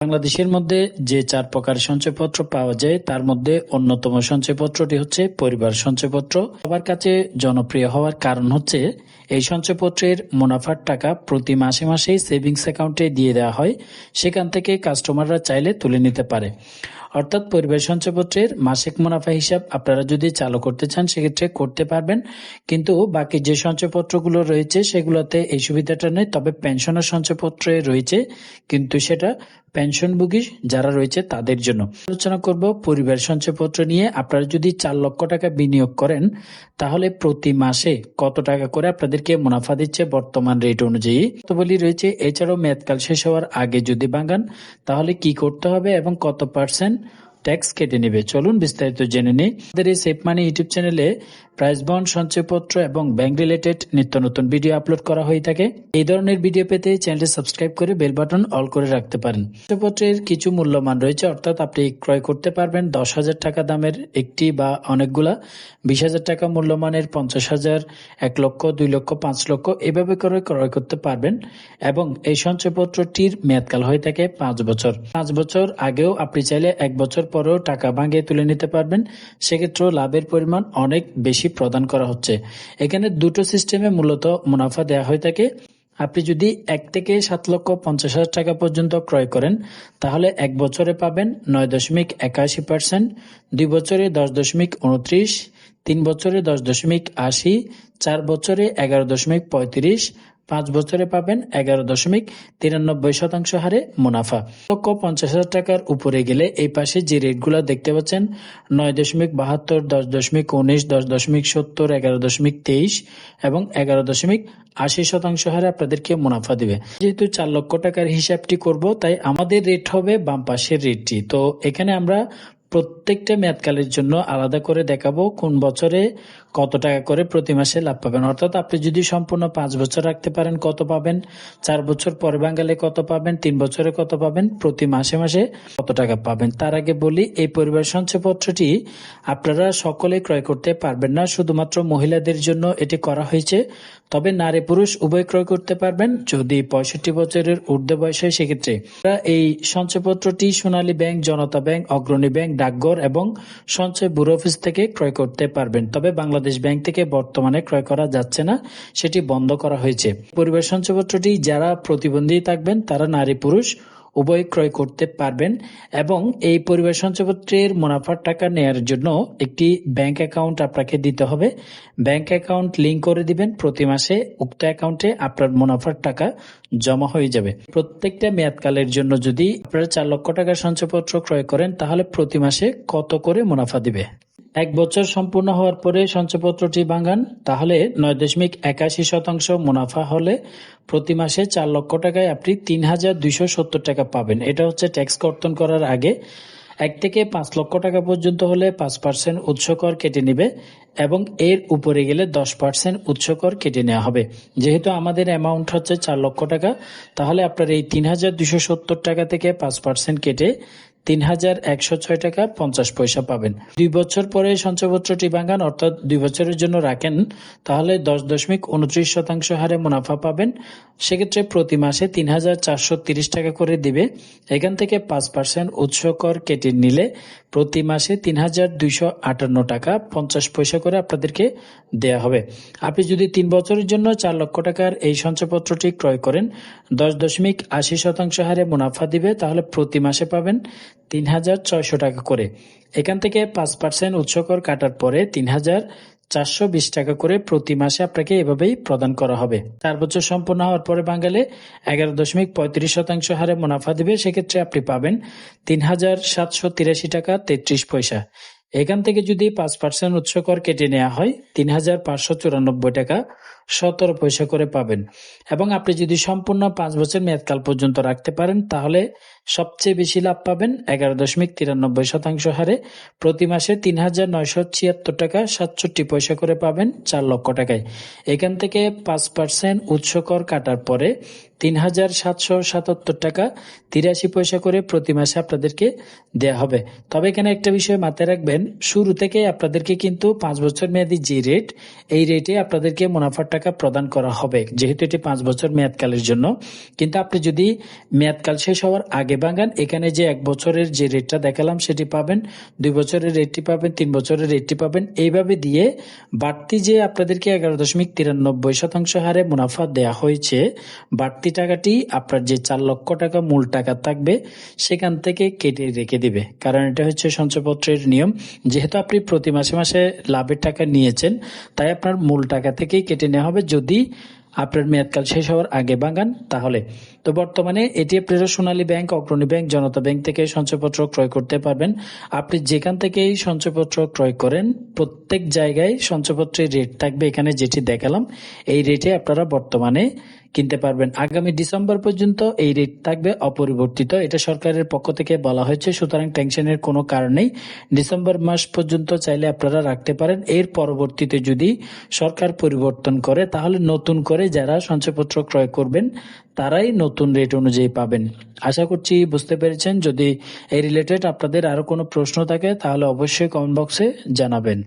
বাংলাদেশের মধ্যে যে 4 প্রকার সঞ্চয়পত্র পাওয়া যায় তার মধ্যে অন্যতম সঞ্চয়পত্রটি হচ্ছে পরিবার সঞ্চয়পত্র। সবার কাছে জনপ্রিয় হওয়ার কারণ হচ্ছে এই সঞ্চয়পত্রের মুনাফার টাকা প্রতি মাসে মাসেই সেভিংস অ্যাকাউন্টে দিয়ে দেওয়া হয়, সেখান থেকে কাস্টমাররা চাইলে তুলে নিতে পারে। অর্থাৎ পরিবার সঞ্চয়পত্রের মাসিক মুনাফা হিসাব আপনারা যদি চালু করতে চান সেক্ষেত্রে করতে পারবেন, কিন্তু বাকি যে সঞ্চয়পত্রগুলো রয়েছে সেগুলোতে এই সুবিধাটা নেই। তবে পেনশনের সঞ্চয়পত্রে রয়েছে, কিন্তু সেটা পেনশনভোগী যারা রয়েছে তাদের জন্য। আলোচনা করব পরিবার সঞ্চয়পত্র নিয়ে। আপনারা যদি 4 লক্ষ টাকা বিনিয়োগ করেন তাহলে প্রতি মাসে কত টাকা করে আপনাদেরকে মুনাফা দিচ্ছে বর্তমান রেট অনুযায়ী তো বলি রয়েছে। এছাড়াও মেয়াদকাল শেষ হওয়ার আগে যদি ভাঙান তাহলে কি করতে হবে এবং কত পার্সেন্ট ট্যাক্স কেটে নেবে, চলুন বিস্তারিত জেনে নিই। আমাদের এই সেভ মানি ইউটিউব চ্যানেলে প্রাইস বন্ড, সঞ্চয়পত্র এবং ব্যাংক রিলেটেড নিত্য নতুন ভিডিও আপলোড করা হয়ে থাকে। এই ধরনের ভিডিও পেতে চ্যানেলটি সাবস্ক্রাইব করে বেল বাটন অল করে রাখতে পারেন। সঞ্চয়পত্রের কিছু মূল্যমান রয়েছে, অর্থাৎ আপনি ক্রয় করতে পারবেন 10,000 টাকা দামের একটি বা অনেকগুলা, 20,000 টাকা মূল্যমানের, 50,000, 1 লক্ষ, 2 লক্ষ, 5 লক্ষ এভাবে করে ক্রয় করতে পারবেন। এবং এই সঞ্চয়পত্রটির মেয়াদকাল হয়ে থাকে 5 বছর। 5 বছর আগেও আপনি চাইলে 1 বছর পরেও টাকা ভাঙিয়ে তুলে নিতে পারবেন, সেক্ষেত্রেও লাভের পরিমাণ অনেক বেশি প্রদান করা হচ্ছে। এখানে দুটো সিস্টেমে মূলত মুনাফা দেওয়া হয়ে থাকে। আপনি যদি 1 থেকে 7,50,000 টাকা পর্যন্ত ক্রয় করেন তাহলে 1 বছরে পাবেন 9.81%, 2 বছরে 10.29%, 3 বছরে 10.80%, 4 বছরে 11.35%, 5 বছরে পাবেন 11.93% হারে মুনাফা। 1,50,000 টাকার উপরে গেলে এই পাশে যে রেটগুলো দেখতে পাচ্ছেন 9.72, 10.19, 10.70, 11.23 এবং 11.80% হারে আপনাদেরকে মুনাফা দিবে। যেহেতু 4 লক্ষ টাকার হিসাবটি করব তাই আমাদের রেট হবে বাম পাশের রেটটি। তো এখানে আমরা প্রত্যেকটা মেয়াদকালের জন্য আলাদা করে দেখাবো কোন বছরে কত টাকা করে প্রতি মাসে লাভ পাবেন। অর্থাৎ আপনি যদি সম্পূর্ণ 5 বছর রাখতে পারেন কত পাবেন, 4 বছর পরে ভাঙালে কত পাবেন, 3 বছরে কত পাবেন, প্রতি মাসে মাসে কত টাকা পাবেন। তার আগে বলি এই পরিবার সঞ্চয়পত্রটি আপনারা সকলে ক্রয় করতে পারবেন না, শুধুমাত্র মহিলাদের জন্য এটি করা হয়েছে। তবে নারী পুরুষ উভয় ক্রয় করতে পারবেন যদি 65 বছরের ঊর্ধ্বে বয়স হয়। সেক্ষেত্রে এই সঞ্চয়পত্রটি সোনালী ব্যাংক, জনতা ব্যাংক, অগ্রণী ব্যাংক, ডাকঘর এবং সঞ্চয় ব্যুরো অফিস থেকে ক্রয় করতে পারবেন। তবে বাংলাদেশ ব্যাংক থেকে বর্তমানে ক্রয় করা যাচ্ছে না, সেটি বন্ধ করা হয়েছে। পরিবার সঞ্চয়পত্রটি যারা প্রতিবন্ধী থাকবেন তারা নারী পুরুষ উভয় ক্রয় করতে পারবেন। এবং এই পরিবার সঞ্চয়পত্রের মুনাফার টাকা নেয়ার জন্য একটি ব্যাংক অ্যাকাউন্ট আপনাকে দিতে হবে। ব্যাংক অ্যাকাউন্ট লিংক করে দিবেন, প্রতি মাসে উক্ত অ্যাকাউন্টে আপনার মুনাফার টাকা জমা হয়ে যাবে। প্রত্যেকটা মেয়াদকালের জন্য যদি আপনারা 4 লক্ষ টাকার সঞ্চয়পত্র ক্রয় করেন তাহলে প্রতি মাসে কত করে মুনাফা দিবে। 1 বছর সম্পূর্ণ হওয়ার পরে সঞ্চয়পত্রটি ভাঙান তাহলে 9.81% মুনাফা হলে প্রতি মাসে 4 লক্ষ টাকায় আপনি 3,270 টাকা পাবেন। এটা হচ্ছে ট্যাক্স কর্তন করার আগে। 1 থেকে 5 লক্ষ টাকা পর্যন্ত হলে 5% উৎস কর কেটে নেবে এবং এর উপরে গেলে 10% উৎস কর কেটে নেওয়া হবে। যেহেতু আমাদের অ্যামাউন্ট হচ্ছে 4 লক্ষ টাকা তাহলে আপনার এই 3,270 টাকা থেকে 5% কেটে 3,106 টাকা 50 পয়সা পাবেন। 2 বছর পরে সঞ্চয়পত্রটি ভাঙান, অর্থাৎ 2 বছরের জন্য রাখেন তাহলে 10.29% হারে মুনাফা পাবেন। সেক্ষেত্রে প্রতি মাসে 3,430 টাকা করে দিবে। এখান থেকে 5% উৎস কর কেটে নিলে প্রতি মাসে 3,258 টাকা 50 পয়সা করে আপনাদেরকে দেয়া হবে। আপনি যদি 3 বছরের জন্য 4 লক্ষ টাকার এই সঞ্চয়পত্রটি ক্রয় করেন 10.80% হারে মুনাফা দিবে, তাহলে প্রতি মাসে পাবেন 3,600 টাকা করে। এখান থেকে 5% উৎস কর কাটার পরে 3,420 টাকা করে প্রতি মাসে আপনাকে এভাবেই প্রদান করা হবে। 4 বছর সম্পূর্ণ হওয়ার পরে ভাঙালে 11.35% হারে মুনাফা দিবে। সেক্ষেত্রে আপনি পাবেন 3,783 টাকা 33 পয়সা। এখান থেকে যদি 5% উৎস কর কেটে নেওয়া হয় 3,594 টাকা 17 পয়সা করে পাবেন। এবং আপনি যদি সম্পূর্ণ 5 বছর মেয়াদকাল পর্যন্ত রাখতে পারেন তাহলে সবচেয়ে বেশি লাভ পাবেন 11.93% হারে প্রতি মাসে 3,976 টাকা 67 পয়সা করে পাবেন 4 লক্ষ টাকায়। এখান থেকে 5% উৎস কর কাটার পরে 3,777 টাকা 83 পয়সা করে প্রতি মাসে আপনাদেরকে দেয়া হবে। তবে এখানে একটা বিষয় মাথায় রাখবেন, শুরু থেকে আপনাদেরকে কিন্তু 5 বছর মেয়াদী যে রেট, এই রেটে আপনাদেরকে মুনাফার টাকা টাকা প্রদান করা হবে, যেহেতু এটি 5 বছর মেয়াদকালের জন্য। কিন্তু আপনি যদি মেয়াদকাল শেষ হওয়ার আগে ভাঙান, এখানে যে 1 বছরের যে রেটটা দেখালাম সেটি পাবেন, 2 বছরের রেটটি পাবেন, 3 বছরের রেটটি পাবেন। এইভাবে দিয়ে বাড়তি যে আপনাদেরকে 11.93% হারে মুনাফা দেয়া হয়েছে, বাড়তি টাকাটি আপনার যে 4 লক্ষ টাকা মূল টাকা থাকবে সেখান থেকে কেটে রেখে দিবে। কারণ এটা হচ্ছে সঞ্চয়পত্রের নিয়ম। যেহেতু আপনি প্রতি মাসে মাসে লাভের টাকা নিয়েছেন, তাই আপনার মূল টাকা থেকেই কেটে নেওয়া হবে যদি আপনার মেয়াদকাল শেষ হওয়ার আগে ভাঙান তাহলে। তো বর্তমানে এটি আপনারা সোনালী ব্যাংক, অগ্রণী ব্যাংক, জনতা ব্যাংক থেকে সঞ্চয়পত্র ক্রয় করতে পারবেন। আপনি যেখান থেকেই সঞ্চয়পত্র ক্রয় করেন প্রত্যেক জায়গায় সঞ্চয়পত্রের রেট থাকবে এখানে যেটি দেখালাম, এই রেটে আপনারা বর্তমানে কিনতে পারবেন। আগামী ডিসেম্বর পর্যন্ত এই রেট থাকবে অপরিবর্তিত, এটা সরকারের পক্ষ থেকে বলা হয়েছে। সুতরাং টেনশনের কোনো কারণ নেই। ডিসেম্বর মাস পর্যন্ত চাইলে আপনারা রাখতে পারেন। এর পরবর্তীতে যদি সরকার পরিবর্তন করে তাহলে নতুন করে যারা সঞ্চয়পত্র ক্রয় করবেন তারাই নতুন রেট অনুযায়ী পাবেন। আশা করছি বুঝতে পেরেছেন। যদি এই রিলেটেড আপনাদের আরো কোনো প্রশ্ন থাকে তাহলে অবশ্যই কমেন্ট বক্সে জানাবেন।